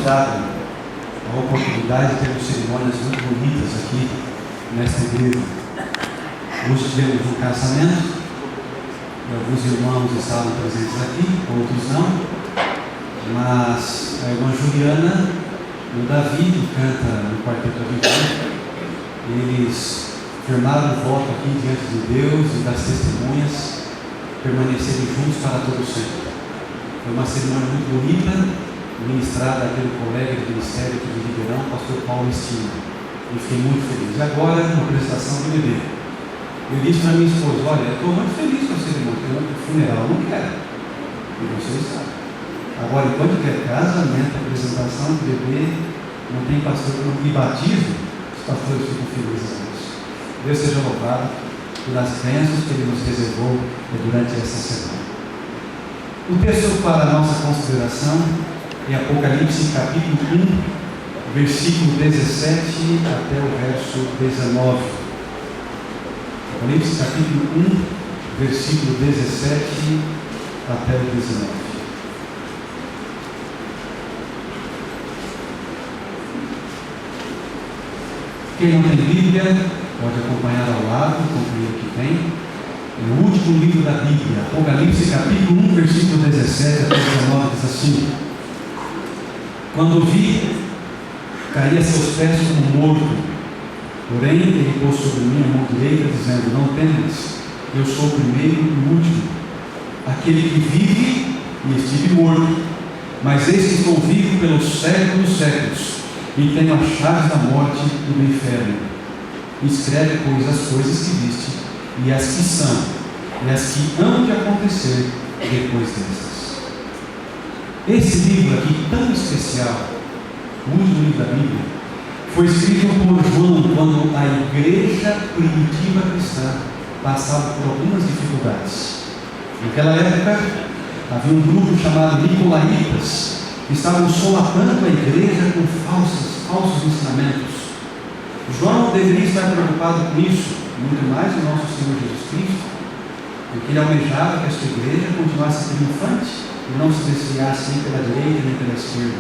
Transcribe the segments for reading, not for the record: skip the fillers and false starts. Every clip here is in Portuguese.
dado a oportunidade de termos cerimônias muito bonitas aqui nesta igreja. Hoje tivemos um casamento, e alguns irmãos estavam presentes aqui, outros não, mas a irmã Juliana e o Davi, que canta no quarteto Vitória, eles firmaram o voto aqui diante de Deus e das testemunhas, permanecerem juntos para todo sempre. Foi uma cerimônia muito bonita, ministrada pelo colega de ministério aqui de Ribeirão, pastor Paulo Estima. E fiquei muito feliz. E agora, na apresentação do bebê, eu disse para minha esposa: olha, eu estou muito feliz com a cerimônia, porque o funeral eu não quero. E vocês sabem. Agora, enquanto que é casamento, apresentação do bebê, não tem pastor e batismo, os pastores ficam felizes com isso. Deus seja louvado pelas bênçãos que Ele nos reservou durante essa semana. O texto para a nossa consideração é Apocalipse capítulo 1, versículo 17 até o verso 19. Apocalipse capítulo 1, versículo 17 até o 19. Quem não tem Bíblia, pode acompanhar ao lado, com o primeiro que tem. É o último livro da Bíblia, Apocalipse capítulo 1, versículo 17 até 19, diz assim: quando vi, caí a seus pés como morto, porém ele pôs sobre mim a mão direita, dizendo: não temas, eu sou o primeiro e o último, aquele que vive e estive morto, mas eis que estou vivo pelos séculos dos séculos, e tenho as chaves da morte e do inferno. Escreve, pois, as coisas que viste, e as que são, e as que hão de acontecer depois destas. Esse livro aqui, tão especial, o último livro da Bíblia, foi escrito por João quando a igreja primitiva cristã passava por algumas dificuldades. Naquela época, havia um grupo chamado Nicolaítas, que estavam solapando a igreja com falsos ensinamentos. João deveria estar preocupado com isso, muito mais o nosso Senhor Jesus Cristo, porque ele almejava que esta igreja continuasse triunfante e não se desviasse nem pela direita nem pela esquerda.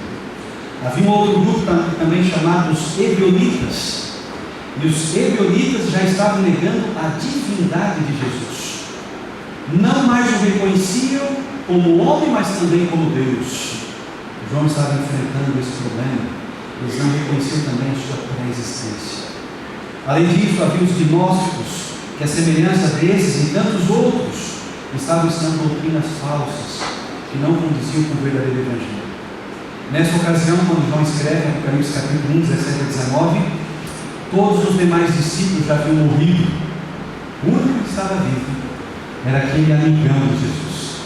Havia um outro grupo também chamado os Ebionitas, e os Ebionitas já estavam negando a divindade de Jesus. Não mais o reconheciam como homem, mas também como Deus. João estava enfrentando esse problema. Eles não reconheciam também a sua pré-existência. Além disso, havia os gnósticos, que a semelhança desses e tantos outros estavam ensinando doutrinas falsas, que não condiziam com o verdadeiro Evangelho. Nessa ocasião, quando João escreve em Apocalipse capítulo 1, 17 a 19, todos os demais discípulos já haviam morrido. O único que estava vivo era aquele amigão de Jesus,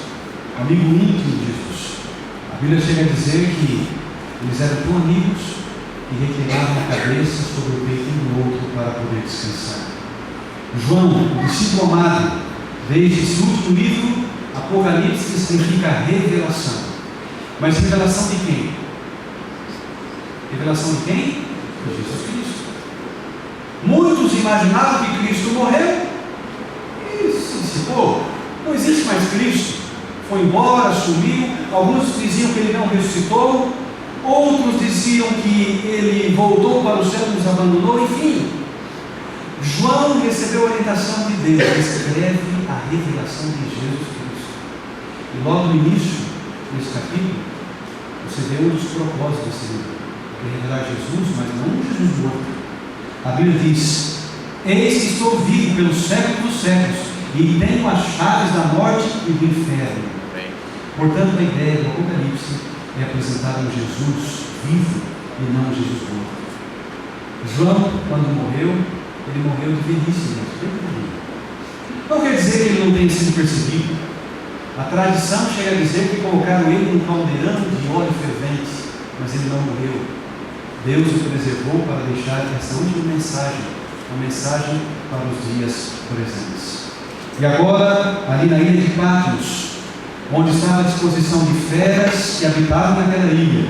amigo íntimo de Jesus. A Bíblia chega a dizer que eles eram tão amigos que reclinavam a cabeça sobre o peito um do outro para poder descansar. João, o discípulo amado, desde esse último livro, Apocalipse, que significa revelação. Mas revelação de quem? Revelação de quem? De Jesus Cristo. Muitos imaginavam que Cristo morreu e se dissipou. Não existe mais Cristo. Foi embora, sumiu. Alguns diziam que ele não ressuscitou. Outros diziam que ele voltou para o céu e nos abandonou. Enfim, João recebeu a orientação de Deus. Escreve a revelação de Jesus Cristo. E logo no início desse capítulo, você vê um dos propósitos desse livro, que é revelar Jesus, mas não Jesus morto. A Bíblia diz: eis que estou vivo pelos séculos dos séculos, e tenho as chaves da morte e do inferno. Portanto, a ideia do Apocalipse é apresentar um Jesus vivo e não Jesus morto. João, quando morreu, ele morreu de velhice mesmo. Não quer dizer que ele não tenha sido perseguido. A tradição chega a dizer que colocaram ele num caldeirão de óleo fervente, mas ele não morreu. Deus o preservou para deixar essa última mensagem, uma mensagem para os dias presentes. E agora, ali na ilha de Patmos, onde estava a disposição de feras que habitavam naquela ilha,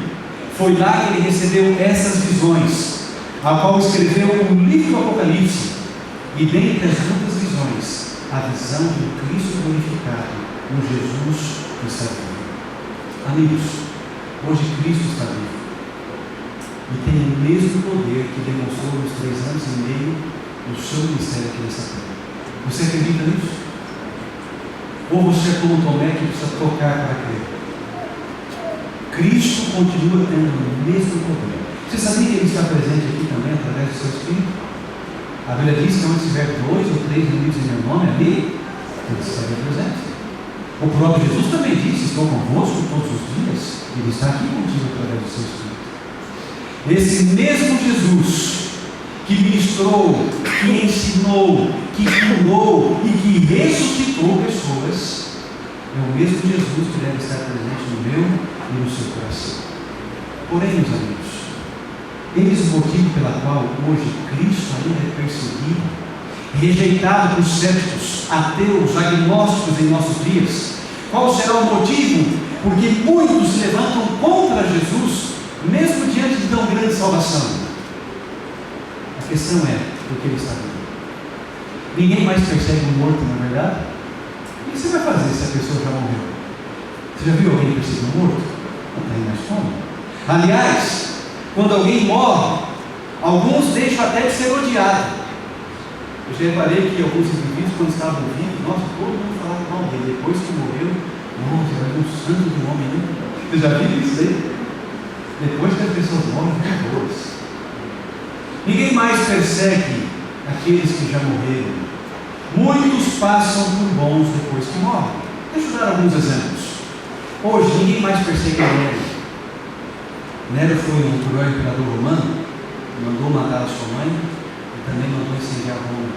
foi lá que ele recebeu essas visões, a qual escreveu o livro do Apocalipse. E dentre as muitas visões, a visão do Cristo glorificado, um Jesus que está vivo. Amigos, hoje Cristo está vivo. e tem o mesmo poder que demonstrou nos 3 anos e meio do seu ministério aqui nessa terra. Você acredita nisso? Ou você é como Tomé que precisa tocar para crer? Cristo continua tendo o mesmo poder. Você sabia que Ele está presente aqui também através do seu Espírito? A Bíblia diz que onde estiver 2 ou 3 reunidos em meu nome, ali Ele estará presente. O próprio Jesus também disse: estou convosco todos os dias. Ele está aqui contigo através do seu Espírito. Esse mesmo Jesus que ministrou, que ensinou, que curou e que ressuscitou pessoas, é o mesmo Jesus que deve estar presente no meu e no seu coração. Porém, meus amigos, eis o motivo pela qual hoje Cristo ainda é perseguido, rejeitado por céticos, ateus, agnósticos em nossos dias. Qual será o motivo? Porque muitos se levantam contra Jesus, mesmo diante de tão grande salvação. A questão é, porque Ele está vivo. Ninguém mais persegue um morto, não é verdade? O que você vai fazer se a pessoa já morreu? Você já viu alguém perseguir um morto? Não tem mais como. Aliás, quando alguém morre, alguns deixam até de ser odiados. Eu já reparei que alguns indivíduos, quando estavam vivos, nossa, todo mundo falava mal dele. Depois que morreu, nossa, era um santo de um homem, né? Você já viu isso aí? Depois que as pessoas morrem, tem dores. Ninguém mais persegue aqueles que já morreram. Muitos passam por bons depois que morrem. Deixa eu dar alguns exemplos. Hoje, ninguém mais persegue Nero. Nero foi um cruel imperador romano, mandou matar a sua mãe e também mandou incendiar Roma,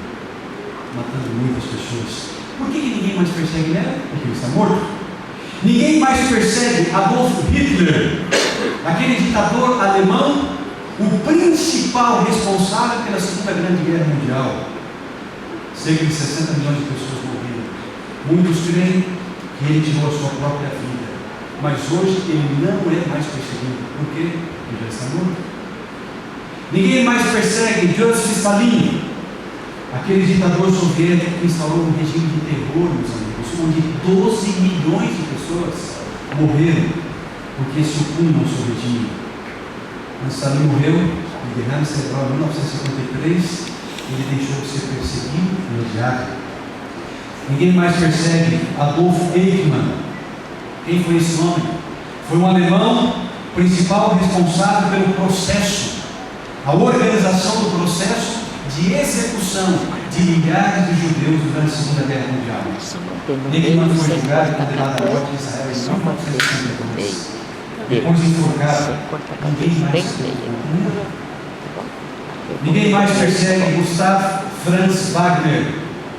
matando muitas pessoas. Por que ninguém mais persegue Nero? Porque ele está morto. Ninguém mais persegue Adolf Hitler, aquele ditador alemão, o principal responsável pela Segunda Grande Guerra Mundial. Cerca de 60 milhões de pessoas morreram. Muitos creem que ele tirou a sua própria vida, mas hoje ele não é mais perseguido. Por quê? Porque já está morto. Ninguém mais persegue Joseph Stalin, aquele ditador soviético que instalou um regime de terror, meus amigos, onde 12 milhões de pessoas morreram porque se opunham ao seu regime. Quando Stalin morreu, em derrame cerebral em 1953, ele deixou de ser perseguido e odiado. Ninguém mais persegue Adolf Eichmann. Quem foi esse homem? Foi um alemão, principal responsável pelo processo, a organização do processo de execução de milhares de judeus durante a Segunda Guerra Mundial. Eichmann foi julgado e condenado à morte em Israel em 1952. Depois de enforcado, ninguém mais persegue Gustav Franz Wagner,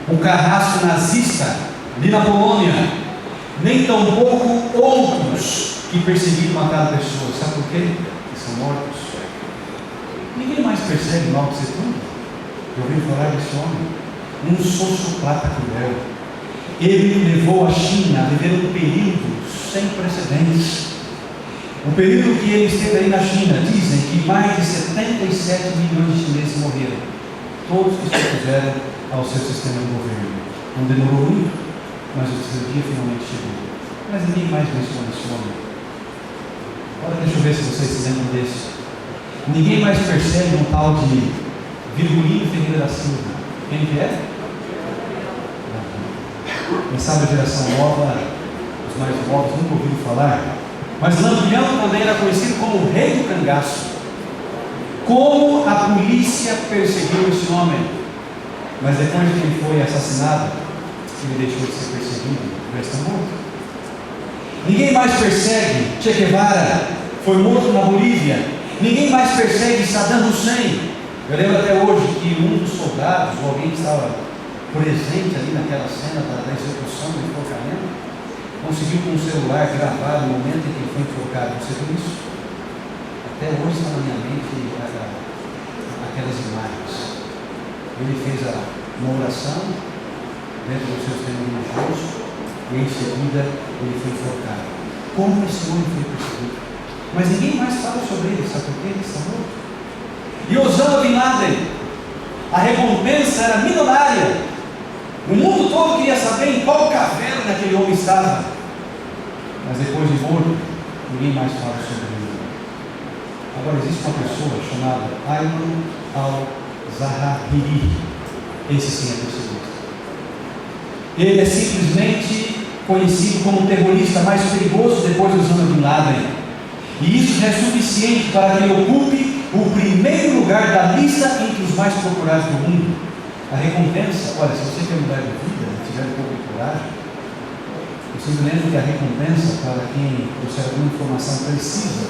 o carrasco nazista ali na Polônia, nem tampouco outros que perseguiram e mataram pessoas. Sabe por quê? Porque são mortos. Ninguém mais persegue Mao Tse Tung. Eu ouvi falar desse homem, um sociopata cruel. Ele levou a China a viver um período sem precedentes. O período que ele esteve aí na China, dizem que mais de 77 milhões de chineses morreram, todos que se opuseram ao seu sistema de governo. Não demorou muito, mas o seu dia finalmente chegou. Mas ninguém mais menciona esse homem. Agora deixa eu ver se vocês se lembram desse. Ninguém mais percebe um tal de Virgulino Ferreira da Silva. Quem que é? Quem sabe a geração nova, os mais novos nunca ouviram falar. Mas Lampião também era conhecido como o rei do cangaço. Como a polícia perseguiu esse homem. Mas depois de que ele foi assassinado, ele deixou de ser perseguido, já está morto. Ninguém mais persegue Che Guevara, foi morto na Bolívia. Ninguém mais persegue Saddam Hussein. Eu lembro até hoje que um dos soldados, ou alguém que estava presente ali naquela cena da execução do enforcamento, conseguiu com o celular gravar o momento em que ele foi enforcado. Você viu isso? Até hoje está na minha mente aquelas imagens. Ele fez uma oração dentro do seu sistema religioso e em seguida ele foi enforcado. Como esse homem foi perseguido? Mas ninguém mais fala sobre ele, sabe por quê? Ele está morto. E Osama Bin Laden, a recompensa era milionária. O mundo todo queria saber em qual caverna aquele homem estava. Mas depois de morto, ninguém mais fala sobre ele. Agora, existe uma pessoa chamada Ayman al-Zawahiri. Esse sim é perseguido. Ele é simplesmente conhecido como o terrorista mais perigoso depois do Osama Bin Laden. E isso já é suficiente para que ele ocupe o primeiro lugar da lista entre os mais procurados do mundo. A recompensa, olha, se você quer mudar de vida, tiver um pouco de coragem, eu sempre lembro que a recompensa para quem trouxer alguma informação precisa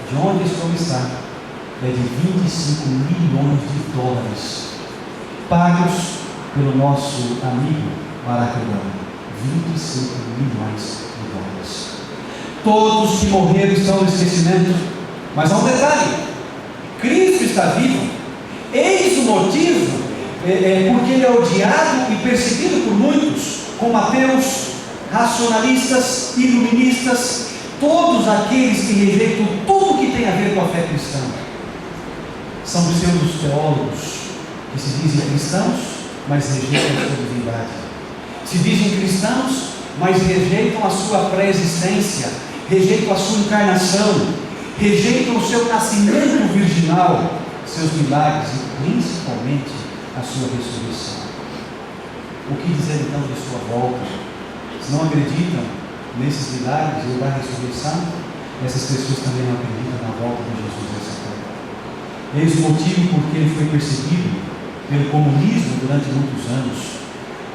de onde esse homem está é de 25 milhões de dólares pagos pelo nosso amigo Barack Obama. 25 milhões de dólares. Todos que morreram estão no esquecimento. Mas há um detalhe: Cristo está vivo. Eis o motivo porque ele é odiado e perseguido por muitos, como ateus, racionalistas, iluministas, todos aqueles que rejeitam tudo que tem a ver com a fé cristã. São pseudos teólogos que se dizem cristãos, mas rejeitam a sua divindade. Se dizem cristãos, mas rejeitam a sua pré-existência, rejeitam a sua encarnação, rejeitam o seu nascimento virginal, seus milagres e principalmente a sua ressurreição. O que dizer então de sua volta? Se não acreditam nesses milagres e da ressurreição, essas pessoas também não acreditam na volta de Jesus dessa terra. Eis o motivo porque ele foi perseguido pelo comunismo durante muitos anos.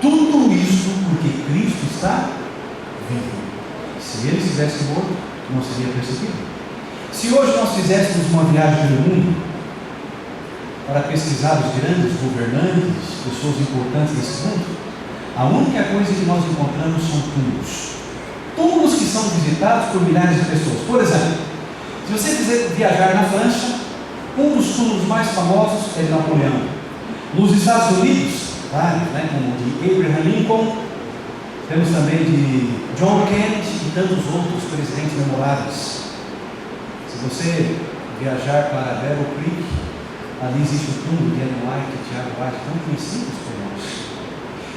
Tudo isso porque Cristo está vivo. Se ele estivesse morto, não seria perseguido. Se hoje nós fizéssemos uma viagem pelo mundo para pesquisar os grandes governantes, pessoas importantes desse mundo, a única coisa que nós encontramos são túmulos. Túmulos que são visitados por milhares de pessoas. Por exemplo, se você quiser viajar na França, um dos túmulos mais famosos é de Napoleão. Nos Estados Unidos, vários, como o de Abraham Lincoln, temos também de John Kennedy e tantos outros presidentes memoráveis. Se você viajar para Battle Creek, ali existe o túmulo de Ellen White e Tiago White, tão conhecidos por nós.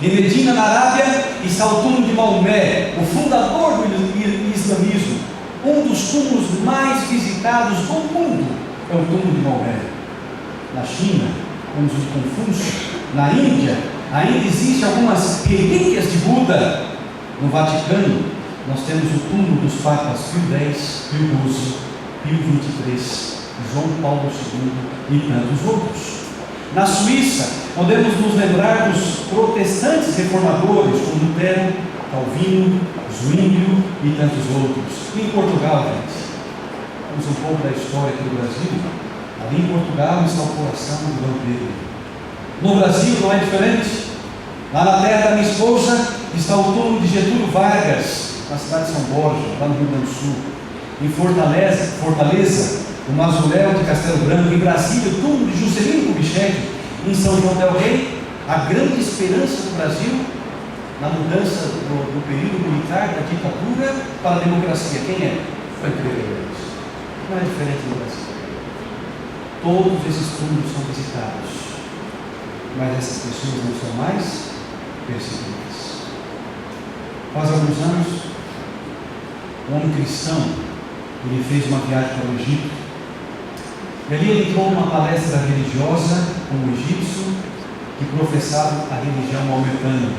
Em Medina, na Arábia, está o túmulo de Maomé, o fundador do islamismo. Um dos túmulos mais visitados do mundo é o túmulo de Maomé. Na China, temos o de Confúcio. Na Índia, ainda existem algumas relíquias de Buda. No Vaticano, nós temos o túmulo dos papas Pio X, Pio XII, Pio XXIII, João Paulo II e tantos outros. Na Suíça, podemos nos lembrar dos protestantes reformadores, como Lutero, Calvino, Zwinglio e tantos outros. E em Portugal, gente, vamos um pouco da história aqui do Brasil. Ali em Portugal está o coração de Dom Pedro. No Brasil não é diferente. Lá na terra da minha esposa está o túmulo de Getúlio Vargas, na cidade de São Borja, lá no Rio Grande do Sul. Em Fortaleza, o mausoléu de Castelo Branco. Em Brasília, o túmulo de Juscelino Kubitschek. Em São João del Rei, a grande esperança do Brasil na mudança do período militar da ditadura para a democracia. Quem é? Foi Pedro. Não é diferente no Brasil. Todos esses túmulos são visitados, mas essas pessoas não são mais perseguidas. Faz alguns anos, um homem cristão, ele fez uma viagem para o Egito. E ali ele entrou numa palestra religiosa com um egípcio que professava a religião maometana.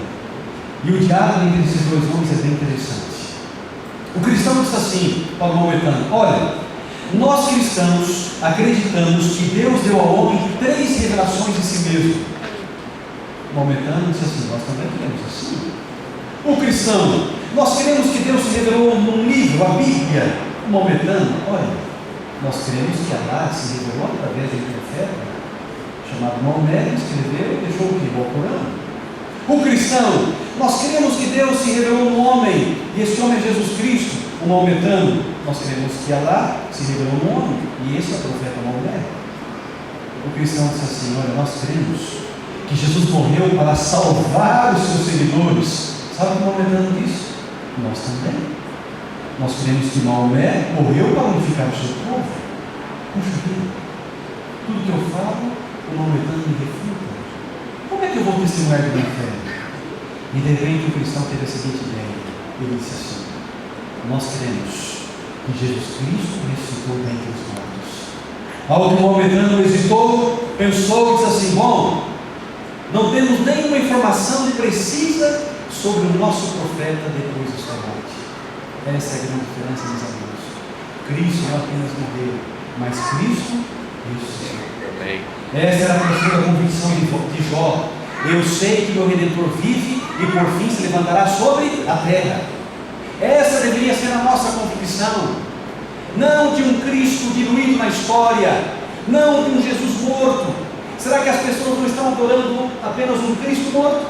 E o diálogo entre esses dois homens é bem interessante. O cristão disse assim para o maometano: olha, nós cristãos acreditamos que Deus deu ao homem 3 revelações de si mesmo. O maometano disse assim: nós também queremos assim. O cristão: nós queremos que Deus se revelou num livro, a Bíblia. O maometano: olha, nós cremos que Allah se revelou através de um profeta chamado Maomé, que escreveu e deixou o que? O Corão. O cristão: nós cremos que Deus se revelou no homem, e esse homem é Jesus Cristo. O maometano: nós cremos que Allah se revelou no homem, e esse é o profeta Maomé. O cristão diz assim: olha, nós cremos que Jesus morreu para salvar os seus seguidores. Sabe o que o maometano diz? Nós também. Nós cremos que Maomé morreu para unificar o seu povo. Puxa vida, tudo que eu falo, o maometano me refuta. Como é que eu vou testemunhar de minha fé? E de repente o cristão teve a seguinte ideia. Ele disse assim: nós cremos que Jesus Cristo ressuscitou dentre os mortos. Ao que Maometano hesitou, pensou e disse assim: bom, não temos nenhuma informação precisa sobre o nosso profeta depois da sua morte. Essa é a grande diferença, meus amigos. Cristo não apenas morreu, mas Cristo ressuscitou. Essa era a profunda convicção de Jó. Eu sei que meu Redentor vive e por fim se levantará sobre a terra. Essa deveria ser a nossa convicção. Não de um Cristo diluído na história, não de um Jesus morto. Será que as pessoas não estão adorando apenas um Cristo morto?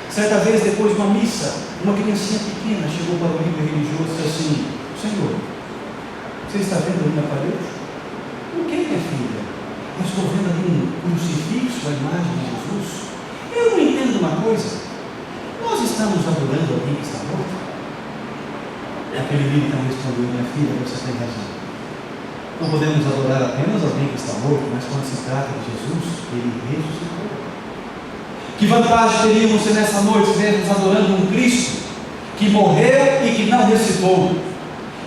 Certa vez, depois de uma missa, uma criancinha pequena chegou para o líder religioso e disse assim: Senhor, você está vendo ali na parede? O que, minha filha? Eu estou vendo ali um crucifixo, a imagem de Jesus. Eu não entendo uma coisa. Nós estamos adorando alguém que está morto? Aquele líder então respondeu: minha filha, você tem razão. Não podemos adorar apenas alguém que está morto, mas quando se trata de Jesus, ele ressuscitou. Que vantagem teríamos se nessa noite estivéssemos adorando um Cristo que morreu e que não ressuscitou,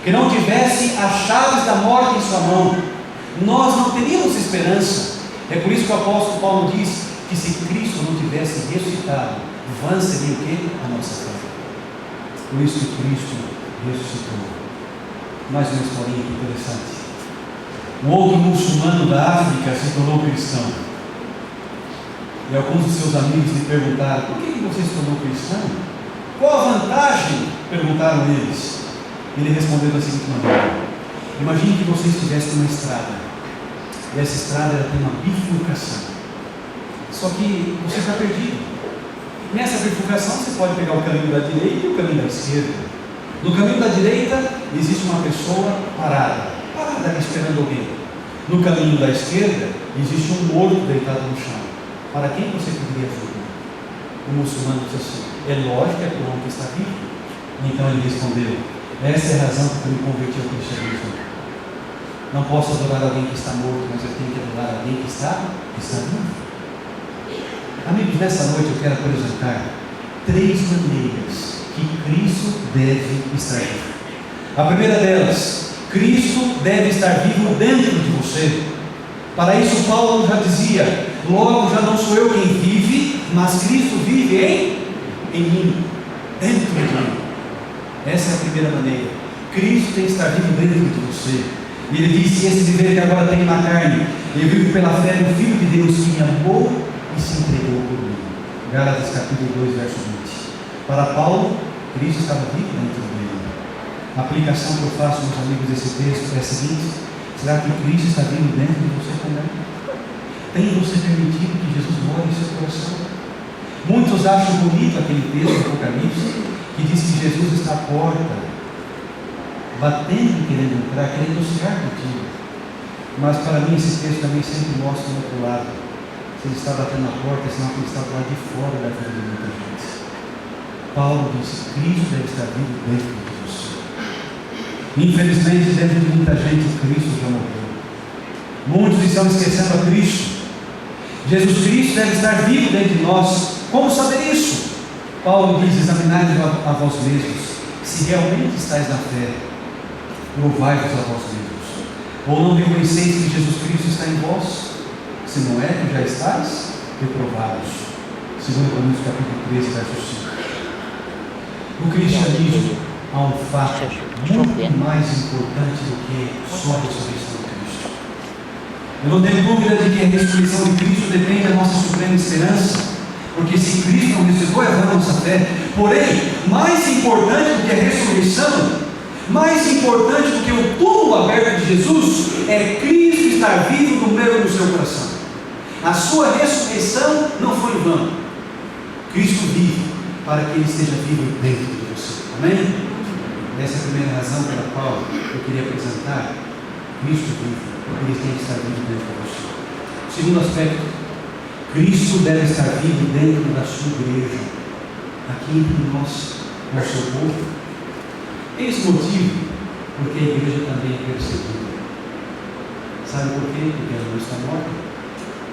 que não tivesse as chaves da morte em sua mão? Nós não teríamos esperança. É por isso que o apóstolo Paulo diz que se Cristo não tivesse ressuscitado, vã seria o quê? A nossa fé. Por isso que Cristo ressuscitou. Mais uma historinha interessante. Um outro muçulmano da África se tornou cristão. E alguns de seus amigos lhe perguntaram: por que você se tornou cristão? Qual a vantagem? Perguntaram eles. Ele respondeu da seguinte maneira: imagine que você estivesse numa estrada, e essa estrada tem uma bifurcação, só que você está perdido. Nessa bifurcação você pode pegar o caminho da direita e o caminho da esquerda. No caminho da direita existe uma pessoa parada esperando alguém. No caminho da esquerda existe um morto deitado no chão. Para quem você pediria ajuda? O muçulmano disse assim: é lógico que é para o homem que está vivo. Então ele respondeu: essa é a razão porque eu me converti ao cristianismo. Não posso adorar alguém que está morto, mas eu tenho que adorar alguém que está vivo. Amigos, nessa noite eu quero apresentar 3 maneiras que Cristo deve estar vivo. A primeira delas: Cristo deve estar vivo dentro de você. Para isso Paulo já dizia: logo já não sou eu quem vive, mas Cristo vive em mim, dentro de mim. Essa é a primeira maneira. Cristo tem que estar vivo dentro de você. E ele disse: esse viver que agora tenho na carne, eu vivo pela fé no Filho de Deus que me amou e se entregou por mim. Gálatas capítulo 2, verso 20. Para Paulo, Cristo estava vivo dentro dele. A aplicação que eu faço, meus amigos, desse texto é a seguinte: será que Cristo está vivo dentro de você também? Tem você permitido que Jesus more em seu coração? Muitos acham bonito aquele texto do Apocalipse que diz que Jesus está à porta, batendo e querendo entrar, querendo chegar contigo. Mas para mim esse texto também sempre mostra o outro lado. Se ele está batendo na porta, é sinal que ele está do lado de fora da vida de muita gente. Paulo disse: Cristo deve estar vivo dentro de você. Infelizmente, dentro de muita gente, Cristo já morreu. Muitos estão esquecendo a Cristo. Jesus Cristo deve estar vivo dentro de nós. Como saber isso? Paulo diz: examinai-vos a vós mesmos, se realmente estáis na fé. Provai-vos a vós mesmos. Ou não reconheceis que Jesus Cristo está em vós? Se não é, que já estáis reprovados. 2 Coríntios capítulo 13, verso 5. No cristianismo há um fato muito mais importante do que só a ressurreição de Cristo. Eu não tenho dúvida de que a ressurreição de Cristo depende da nossa suprema esperança, porque se Cristo não ressuscitou, é a nossa fé. Porém, mais importante do que a ressurreição, mais importante do que o túmulo aberto de Jesus, é Cristo estar vivo no meu e no seu coração. A sua ressurreição não foi em vão. Cristo vive para que ele esteja vivo dentro de você. Amém? Essa é a primeira razão pela qual eu queria apresentar Cristo vivo, porque ele tem que estar vivo dentro de você. Segundo aspecto: Cristo deve estar vivo dentro da sua igreja, aqui entre nós, no seu povo. Esse motivo, porque a igreja também é perseguida. Sabe por quê? Porque ela não está morta.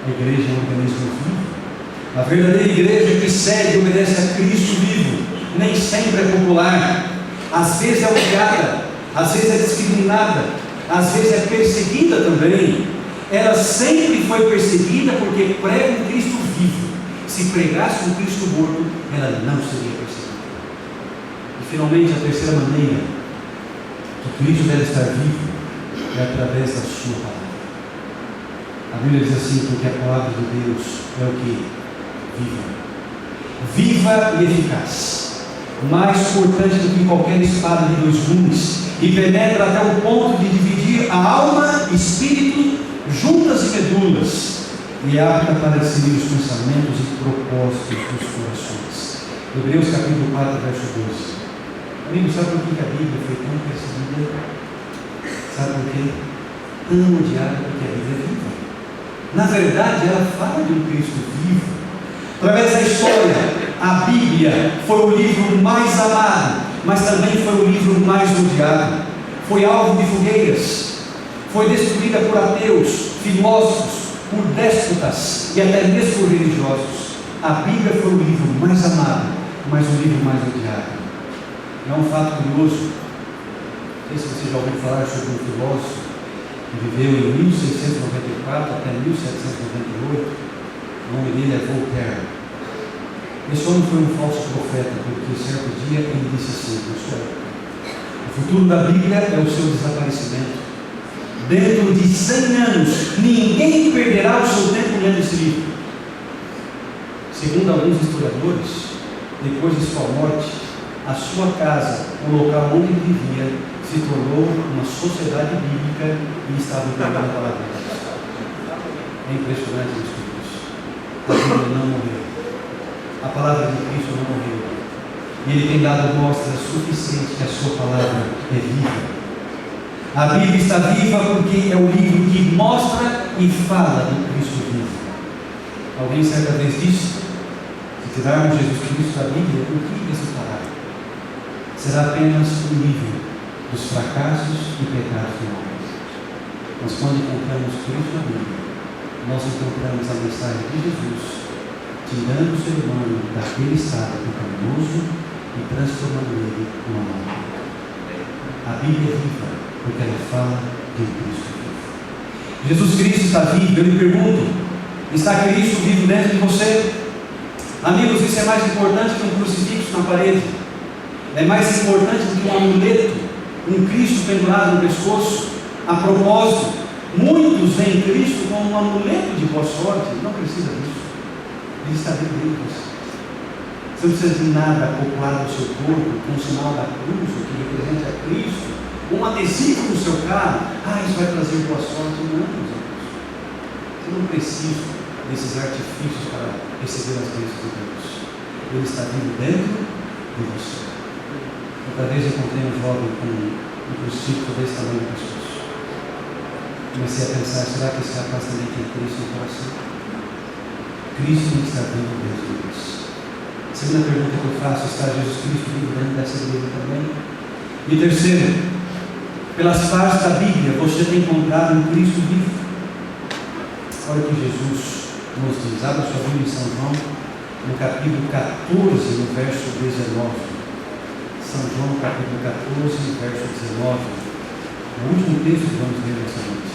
A igreja é um organismo vivo. A verdadeira igreja que segue e obedece a Cristo vivo nem sempre é popular. Às vezes é odiada, às vezes é discriminada, às vezes é perseguida também. ela sempre foi perseguida porque prega um Cristo vivo. Se pregasse um Cristo morto, ela não seria perseguida. E finalmente, a terceira maneira que Cristo deve estar vivo é através da sua palavra. A Bíblia diz assim, porque a palavra de Deus é o que? Viva e eficaz, mais cortante do que qualquer espada de dois gumes, e penetra até o ponto de dividir a alma, espírito, juntas e medulas, e é apta para discernir os pensamentos e propósitos dos corações. Hebreus capítulo 4, verso 12. Amigo, sabe por que a Bíblia foi tão perseguida? Sabe por quê? Tão odiada? Porque a Bíblia é viva. Na verdade, ela fala de um Cristo vivo. Através da história, a Bíblia foi o livro mais amado, mas também foi o livro mais odiado. Foi alvo de fogueiras, foi destruída por ateus, filósofos, por déspotas e até mesmo por religiosos. A Bíblia foi o livro mais amado, mas o livro mais odiado. É um fato curioso. Não sei se você já ouviu falar sobre um filósofo que viveu em 1694 até 1798. O nome dele é Voltaire. Esse homem foi um falso profeta, porque certo dia ele disse assim: o futuro da Bíblia é o seu desaparecimento. Dentro de 100 anos, ninguém perderá o seu tempo lendo esse livro. Segundo alguns historiadores, depois de sua morte, a sua casa, o local onde ele vivia, se tornou uma sociedade bíblica e estava entregando a palavra de Deus. É impressionante isso. A Bíblia não morreu. A palavra de Cristo não morreu. E Ele tem dado mostras suficientes que a sua palavra é viva. A Bíblia está viva porque é o livro que mostra e fala do Cristo vivo. Alguém certa vez disse: se tirarmos Jesus Cristo da Bíblia, o que resultará? Será apenas um livro dos fracassos e pecados do homem. Mas quando encontramos Cristo na Bíblia, nós encontramos a mensagem de Jesus, tirando o ser humano daquele estado pecaminoso e transformando ele numa nova. A Bíblia é viva porque ela fala de um Cristo vivo. Jesus Cristo está vivo. Eu lhe pergunto: está Cristo vivo dentro de você? Amigos, isso é mais importante que um crucifixo na parede. É mais importante do que um amuleto, um Cristo pendurado no pescoço. A propósito, muitos veem Cristo como um amuleto de boa sorte. Não precisa disso. Ele está dentro de você. Você não precisa de nada acoplado ao seu corpo, com o sinal da cruz, o que representa a Cristo, um adesivo no seu carro. Isso vai trazer boa sorte. Não, meus amigos. Você não precisa desses artifícios para receber as bênçãos de Deus. Ele está vivo dentro de você. Outra vez eu encontrei um jovem com um crucifixo desse tamanho no pescoço. Comecei a pensar: será que esse rapaz também tem Cristo no coração? Cristo não está vivo dentro de nós. A segunda pergunta que eu faço: está Jesus Cristo vivo dentro dessa igreja também? E terceiro, pelas partes da Bíblia, você tem encontrado um Cristo vivo? Olha o que Jesus nos diz. Abra sua Bíblia em São João, no capítulo 14, no verso 19. São João, capítulo 14, verso 19. O último texto que vamos ler nessa noite.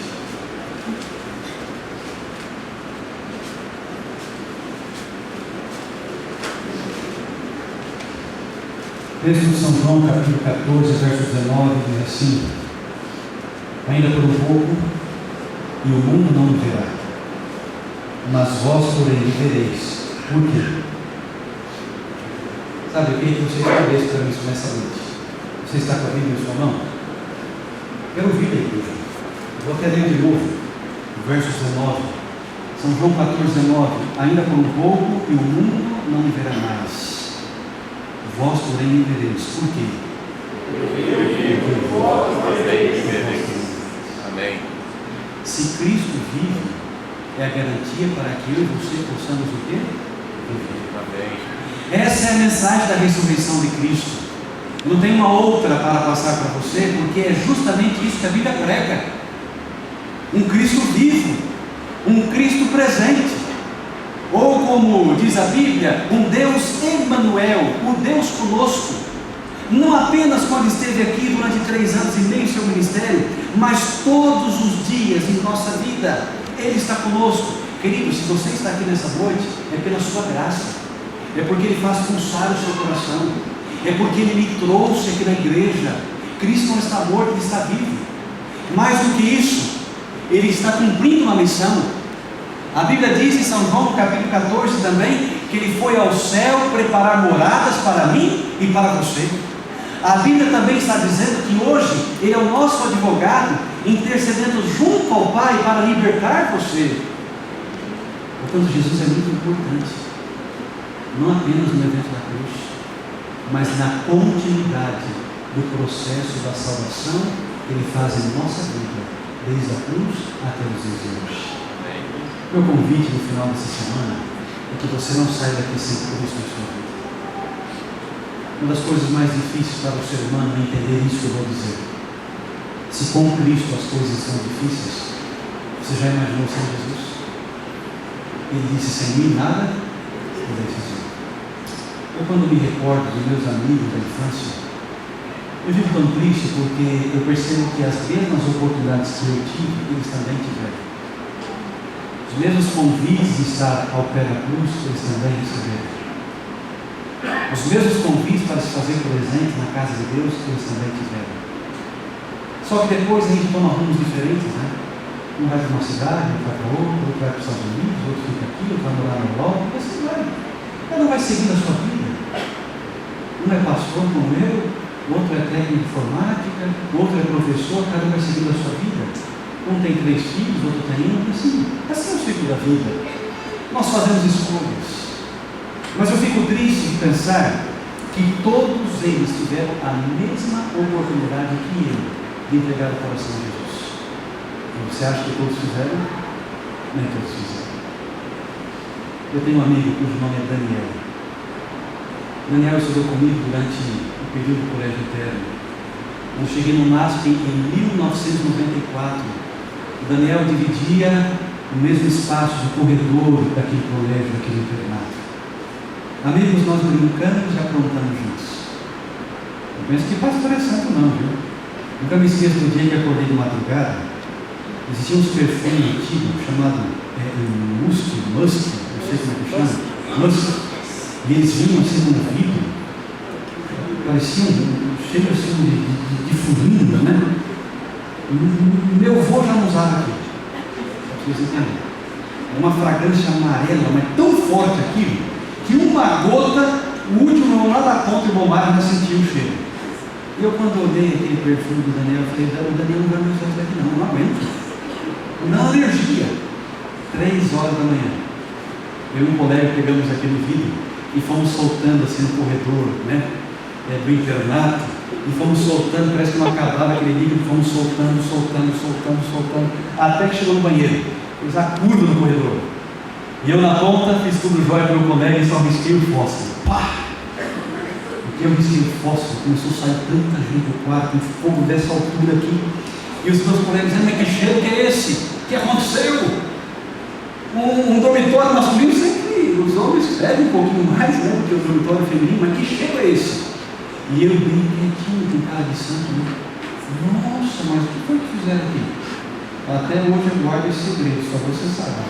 Texto de São João, capítulo 14, verso 19, diz assim: ainda por um pouco, e o mundo não me verá, mas vós, porém, me vereis. Por quê? Sabe, eu queria que você respondesse para mim isso nessa noite. Você está com a Bíblia em sua mão? Quero ouvir a igreja. Vou até ler de novo o verso 19. São João 14, 19. Ainda por um pouco, e o mundo não me verá mais. Vós, porém, me vereis. Por quê? Porque vós também me vereis. Amém. Se Cristo vive, é a garantia para que eu e você possamos o quê? Viver. Amém. Essa é a mensagem da ressurreição de Cristo. Não tem uma outra para passar para você, porque é justamente isso que a Bíblia prega. Um Cristo vivo, um Cristo presente, ou como diz a Bíblia, um Deus Emmanuel, o Deus conosco, não apenas quando esteve aqui durante 3 anos e meio em seu ministério, mas todos os dias em nossa vida. Ele está conosco. Querido, se você está aqui nessa noite, é pela sua graça, é porque Ele faz pulsar o seu coração, é porque Ele me trouxe aqui na igreja. Cristo não está morto, Ele está vivo. Mais do que isso, Ele está cumprindo uma missão. A Bíblia diz em São João, no capítulo 14 também, que Ele foi ao céu preparar moradas para mim e para você. A Bíblia também está dizendo que hoje Ele é o nosso advogado, intercedendo junto ao Pai para libertar você. Portanto, Jesus é muito importante, não apenas no evento da cruz, mas na continuidade do processo da salvação que Ele faz em nossa vida, desde a cruz até os dias de hoje. Meu convite no final dessa semana é que você não saia daqui sem Cristo na sua vida. Uma das coisas mais difíceis para o ser humano é entender isso que eu vou dizer. Se com Cristo as coisas são difíceis, você já imaginou sem Jesus? Ele disse: sem mim nada podeis fazer. Eu, quando me recordo dos meus amigos da infância, eu fico tão triste porque eu percebo que as mesmas oportunidades que eu tive, eles também tiveram. Os mesmos convites de estar ao pé da cruz, eles também receberam. Os mesmos convites para se fazer presente na casa de Deus, eles também tiveram. Só que depois a gente toma rumos diferentes, né? Um vai para uma cidade, outro vai para outra, outro vai para os Estados Unidos, outro fica aqui, outro vai morar na Europa, e assim vai. Cada um vai seguindo a sua vida. Um é pastor como eu, o outro é técnico de informática, o outro é professor, cada um vai seguindo a sua vida. Um tem 3 filhos, outro tem um, assim é o ciclo da vida. Nós fazemos escolhas. Mas eu fico triste de pensar que todos eles tiveram a mesma oportunidade que eu de entregar o coração de Jesus. E você acha que todos fizeram? Nem todos fizeram. Eu tenho um amigo cujo nome é Daniel. Daniel estudou comigo durante o período do colégio interno. Eu cheguei no NASP em 1994. O Daniel dividia o mesmo espaço de corredor daquele colégio, daquele internato. Amigos, nós brincamos e aprontamos juntos. Eu penso que pastor é santo não, viu? Nunca me esqueço do dia que acordei de madrugada. Existia uns perfumes antigos chamado Musk, não sei como é que chama, Musk. E eles vinham assim no vidro, pareciam cheio assim de furinda, né? Meu avô já não usava aquilo. Vocês entendem? Uma fragrância amarela, mas tão forte aquilo, que uma gota, o último irmão lá da ponta do bombar já sentiu o cheiro. E eu, quando olhei aquele perfume do Daniel, eu falei: o Daniel não vai me usar isso daqui não aguento. Na alergia. 3 horas da manhã. Eu e um colega pegamos aquele vidro e fomos soltando assim no corredor, né? Do internato. E fomos soltando, parece que não acabava aquele líquido, fomos soltando, até que chegou no banheiro. Fiz a curva no corredor. E eu na ponta fiz tudo jóia para o meu colega e só risquei o fósforo. Pá! Porque eu risquei o fósforo, começou a sair tanta gente do quarto, um fogo dessa altura aqui. E os meus colegas dizendo: mas que cheiro que é esse? O que aconteceu? Um dormitório masculino sempre, os homens bebem um pouquinho mais, né, do que o dormitório feminino, mas que cheiro é esse? E eu bem quietinho, com cara de santo, né? Nossa, mas o que foi que fizeram aqui? Até hoje eu guardo esse segredo, só você sabe.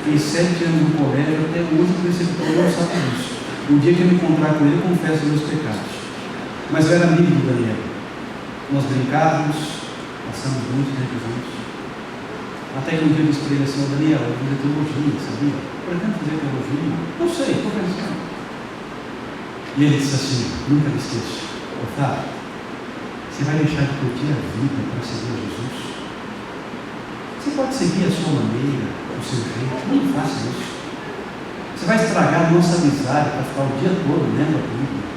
Fiquei 7 anos no colégio, até hoje o preceptor não sabe disso. Um dia que eu me encontrar com ele, eu confesso meus pecados. Mas eu era amigo do Daniel. Nós brincávamos, passamos muito tempo juntos. Até que um dia eu disse para ele assim: Daniel, eu vou fazer teologia, sabia? Pretendo fazer teologia? Não sei, estou pensando. E ele disse assim: nunca me esqueço, Otávio, você vai deixar de curtir a vida para seguir Jesus? Você pode seguir a sua maneira, o seu jeito, não faça isso. Você vai estragar a nossa amizade para ficar o dia todo lendo a Bíblia.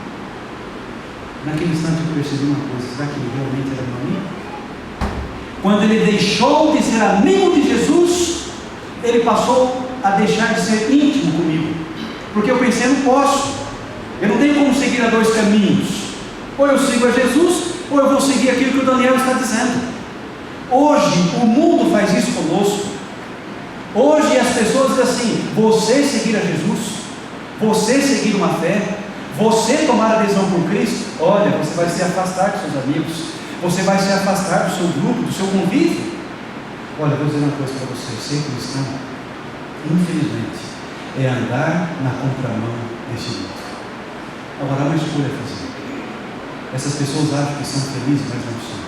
Naquele instante eu percebi uma coisa: será que ele realmente era meu amigo? Quando ele deixou de ser amigo de Jesus, ele passou a deixar de ser íntimo comigo. Porque eu pensei: não posso, eu não tenho como seguir a 2 caminhos. Ou eu sigo a Jesus, ou eu vou seguir aquilo que o Daniel está dizendo. Hoje o mundo faz isso conosco. Hoje as pessoas dizem assim: você seguir a Jesus, você seguir uma fé, você tomar adesão por Cristo, olha, você vai se afastar dos seus amigos, você vai se afastar do seu grupo, do seu convívio. Olha, vou dizer uma coisa para você: ser cristão, infelizmente, é andar na contramão deste mundo. Agora há uma escolha a fazer. Essas pessoas acham que são felizes, mas não são.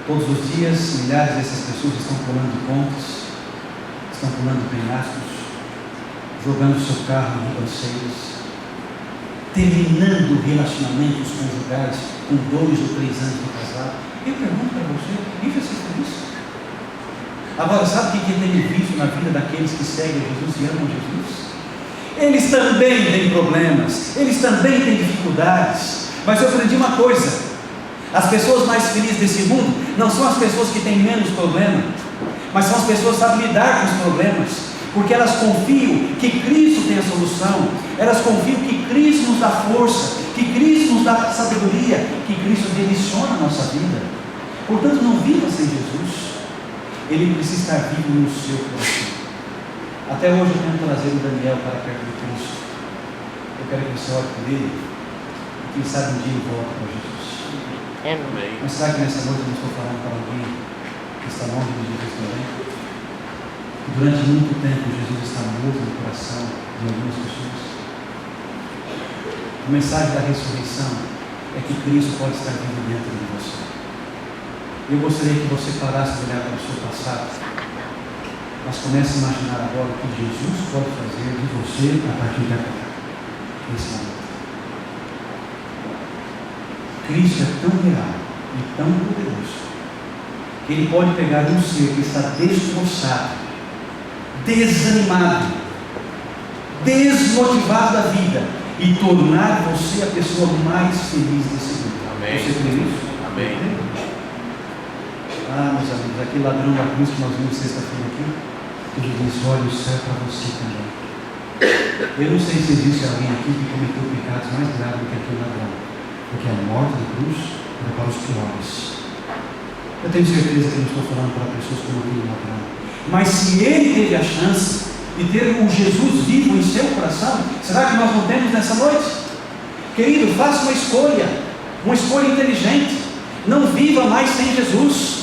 Todos os dias, milhares dessas pessoas estão pulando pontes, estão pulando penhascos, jogando seu carro em ribanceiras, terminando relacionamentos conjugais com 2 ou 3 anos de casado. Eu pergunto para você: isso é ser feliz? Agora, sabe o que tem visto na vida daqueles que seguem Jesus e amam Jesus? Eles também têm problemas, eles também têm dificuldades, mas eu aprendi uma coisa: as pessoas mais felizes desse mundo não são as pessoas que têm menos problema, mas são as pessoas que sabem lidar com os problemas, porque elas confiam que Cristo tem a solução, elas confiam que Cristo nos dá força, que Cristo nos dá sabedoria, que Cristo direciona a nossa vida. Portanto, não viva sem Jesus. Ele precisa estar vivo no seu coração. Até hoje eu tento trazer o Daniel para perto de Cristo. Eu quero que você ore por ele, e quem sabe um dia ele volta para Jesus. Mas será que nessa noite eu não estou falando para alguém que está longe de Jesus também? Durante muito tempo Jesus está morto no coração de algumas pessoas. A mensagem da ressurreição é que Cristo pode estar vivo dentro de você. Eu gostaria que você parasse de olhar para o seu passado, mas comece a imaginar agora o que Jesus pode fazer de você a partir de agora, nesse momento. Cristo é tão real e tão poderoso que Ele pode pegar um ser que está destroçado, desanimado, desmotivado da vida e tornar você a pessoa mais feliz desse mundo. Amém. Você crê nisso? Amém. Ah, meus amigos, aquele ladrão da cruz que nós vimos sexta-feira aqui, ele disse: olha o céu para você também. Eu não sei se existe alguém aqui que cometeu pecados mais graves do que aquele ladrão, porque a morte da cruz era para os piores. Eu tenho certeza que não estou falando para pessoas como aquele ladrão, mas se ele teve a chance de ter um Jesus vivo em seu coração, será que nós não temos nessa noite? Querido, faça uma escolha inteligente. Não viva mais sem Jesus.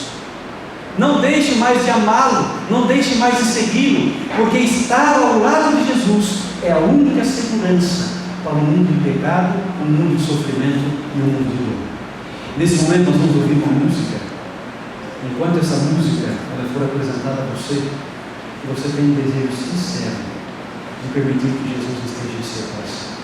Não deixe mais de amá-lo, não deixe mais de segui-lo, porque estar ao lado de Jesus é a única segurança para um mundo de pecado, um mundo de sofrimento e um mundo de dor. Nesse momento nós vamos ouvir uma música. Enquanto essa música ela for apresentada a você, que você tenha um desejo sincero de permitir que Jesus esteja em seu coração.